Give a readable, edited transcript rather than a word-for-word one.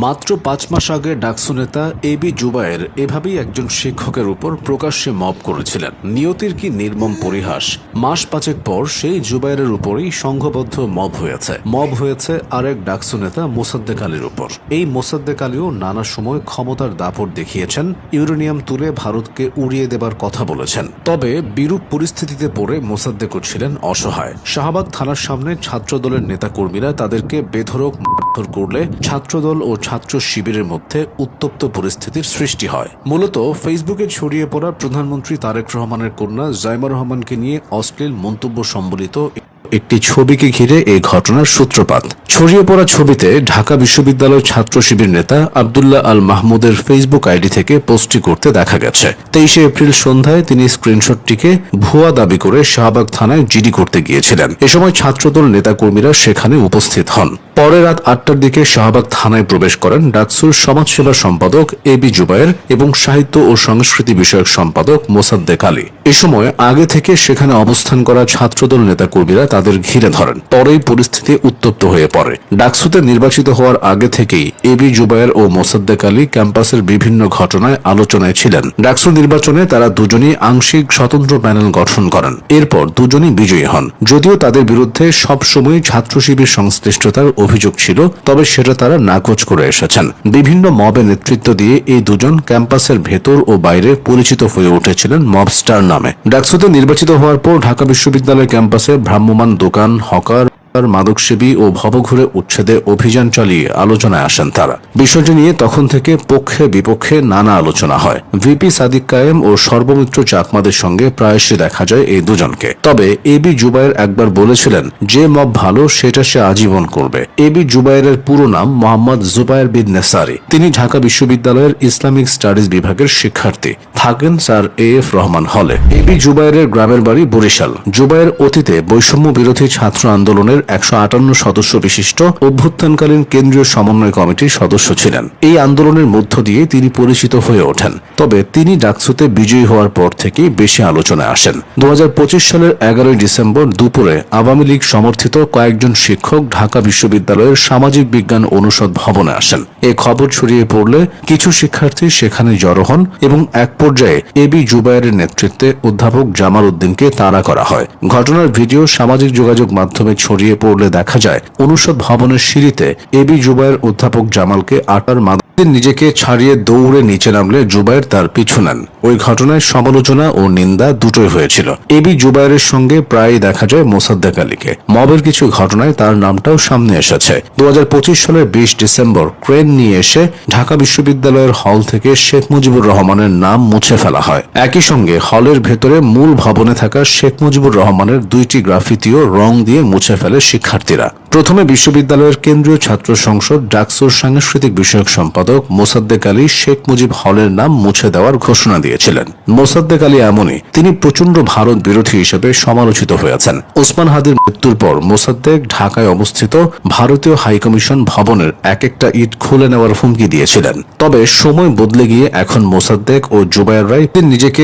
মাত্র ৫ মাস আগে ডাকসু নেতা এবি জুবায়ের এভাবেই একজন শিক্ষকের উপর প্রকাশ্যে মব করেছিলেন। নিয়তির কি নির্মম পরিহাস। মাস ৫ পর সেই জুবায়েরের উপরেই সংঘবদ্ধ মব হয়েছে আরেক ডাকসু নেতা মোসাদ্দেক আলীর উপর। এই মোসাদ্দেক আলীও নানা সময় ক্ষমতার দাপট দেখিয়েছেন, ইউরেনিয়াম তুলে ভারতকে উড়িয়ে দেবার কথা বলেছেন। তবে বিরূপ পরিস্থিতিতে পড়ে মোসাদ্দেকও ছিলেন অসহায়। শাহবাগ থানার সামনে ছাত্রদলের নেতাকর্মীরা তাদেরকে বেধড়ক মারধর করলে ছাত্রদল ও ছাত্র শিবিরের মধ্যে উত্তপ্ত পরিস্থিতির সৃষ্টি হয়। মূলত ফেসবুকে ছড়িয়ে পড়া প্রধানমন্ত্রী তারেক রহমানের কন্যা জাইমা রহমানকে নিয়ে অশ্লীল মন্তব্য সম্বলিত একটি ছবিকে ঘিরে এই ঘটনার সূত্রপাত। ছড়িয়ে পড়া ছবিতে ঢাকা বিশ্ববিদ্যালয়ের ছাত্র শিবির নেতা আব্দুল্লাহ আল মাহমুদের ফেসবুক আইডি থেকে পোস্টটি করতে দেখা গেছে। ২৩ এপ্রিল সন্ধ্যায় তিনি স্ক্রিনশটটিকে ভুয়া দাবি করে শাহবাগ থানায় জিডি করতে গিয়েছিলেন। এ সময় ছাত্রদল নেতাকর্মীরা সেখানে উপস্থিত হন। পরে রাত ৮টার দিকে শাহবাগ থানায় প্রবেশ করেন ডাকসুর সমাজসেবা সম্পাদক এবি জুবায়ের এবং সাহিত্য ও সংস্কৃতি বিষয়ক সম্পাদক মোসাদ্দেক আলী। এ সময় আগে থেকে সেখানে অবস্থান করা ছাত্রদল নেতাকর্মীরা তাদের ঘিরে ধরেন। পরেই পরিস্থিতি উত্তপ্ত হয়ে পড়ে। ডাকসুতে নির্বাচিত হওয়ার আগে থেকেই এবি জুবায়ের ও মোসাদ্দেক আলী ক্যাম্পাসের বিভিন্ন ঘটনায় আলোচনায় ছিলেন। ডাকসু নির্বাচনে তারা দুজনই আংশিক স্বতন্ত্র প্যানেল গঠন করেন। এরপর দুজনই বিজয়ী হন। যদিও তাদের বিরুদ্ধে সবসময় ছাত্র শিবির সংশ্লিষ্টতার অভিযোগ ছিল, তবে সেটা তারা নাকচ করে এসেছেন। বিভিন্ন মবে নেতৃত্ব দিয়ে এই দুজন ক্যাম্পাসের ভেতর ও বাইরে পরিচিত হয়ে উঠেছিলেন মবস্টার নামে। ডাকসুতে নির্বাচিত হওয়ার পর ঢাকা বিশ্ববিদ্যালয় ক্যাম্পাসে ভ্রাম্যমাণ দোকান, হকার, মাদকসেবী ও ভবঘুরে উচ্ছেদে অভিযান চালিয়ে আলোচনায় আসেন তারা। বিষয়টি নিয়ে তখন থেকে পক্ষে বিপক্ষে নানা আলোচনা হয়। ভিপি সাদিক কায়েম ও সর্বমিত্র চাকমাদের সঙ্গে প্রায়শই দেখা যায় এই দুজনকে। তবে এবি জুবায়ের একবার বলেছিলেন, যে মব ভালো সেটা সে আজীবন করবে। এবি জুবায়েরের পুরো নাম মোহাম্মদ জুবায়ের বিন নেসারি। তিনি ঢাকা বিশ্ববিদ্যালয়ের ইসলামিক স্টাডিজ বিভাগের শিক্ষার্থী। থাকেন স্যার এএফ রহমান হলে। এবি জুবায়েরের গ্রামের বাড়ি বরিশাল। জুবায়ের অতীতে বৈষম্য বিরোধী ছাত্র আন্দোলনের ১৫৮ সদস্য বিশিষ্ট অভ্যুত্থানকালীন কেন্দ্রীয় সমন্বয় কমিটির সদস্য ছিলেন। এই আন্দোলনের মধ্য দিয়ে তিনি পরিচিত হয়ে ওঠেন। তবে তিনি ডাকসুতে বিজয়ী হওয়ার পর থেকেই বেশি আলোচনায় আসেন। ২০২৫ সালের ১১ ডিসেম্বর দুপুরে আওয়ামী লীগ সমর্থিত কয়েকজন শিক্ষক ঢাকা বিশ্ববিদ্যালয়ের সামাজিক বিজ্ঞান অনুষদ ভবনে আসেন। এ খবর ছড়িয়ে পড়লে কিছু শিক্ষার্থী সেখানে জড়ো হন এবং এক পর্যায়ে এবি জুবায়েরের নেতৃত্বে অধ্যাপক জামাল উদ্দিনকে তাড়া করা হয়। ঘটনার ভিডিও সামাজিক যোগাযোগ মাধ্যমে ছড়িয়ে পড়লে দেখা যায় অনুষদ ভবনের সিঁড়িতে এবি জুবায়ের অধ্যাপক জামালকে আটার নিজেকে ছাড়িয়ে দৌড়ে নিচে নামলে জুবায়ের তার পিছু নেন। ওই ঘটনায় সমালোচনা ও নিন্দা দুটোই হয়েছিল। এবি জুবায়েরের সঙ্গে প্রায়ই দেখা যায় মোসাদ্দেক আলীকে। মবের কিছু ঘটনায় তার নামটাও সামনে এসেছে। ২০২৫ সালের ২০ ডিসেম্বর ক্রেন নিয়ে এসে ঢাকা বিশ্ববিদ্যালয়ের হল থেকে শেখ মুজিবুর রহমানের নাম মুছে ফেলা হয়। একই সঙ্গে হলের ভেতরে মূল ভবনে থাকা শেখ মুজিবুর রহমানের ২টি গ্রাফিতিও রং দিয়ে মুছে ফেলে শিক্ষার্থীরা। প্রথমে বিশ্ববিদ্যালয়ের কেন্দ্রীয় ছাত্র সংসদ ডাকসুর সাংস্কৃতিক বিষয়ক সম্পাদক মোসাদ্দেক আলী শেখ মুজিব হলের নাম মুছে দেওয়ার ঘোষণা দিয়েছিলেন। মোসাদ্দেক আলী এমনই, তিনি প্রচন্ড ভারত বিরোধী হিসেবে সমালোচিত হয়েছেন। ওসমান হাদির মৃত্যুর পর মোসাদ্দেক ঢাকায় অবস্থিত ভারতীয় হাইকমিশন ভবনের এক একটা ইট খুলে নেওয়ার হুমকি দিয়েছিলেন। তবে সময় বদলে গিয়ে এখন মোসাদ্দেক ও জুবায়ের রায় নিজেকে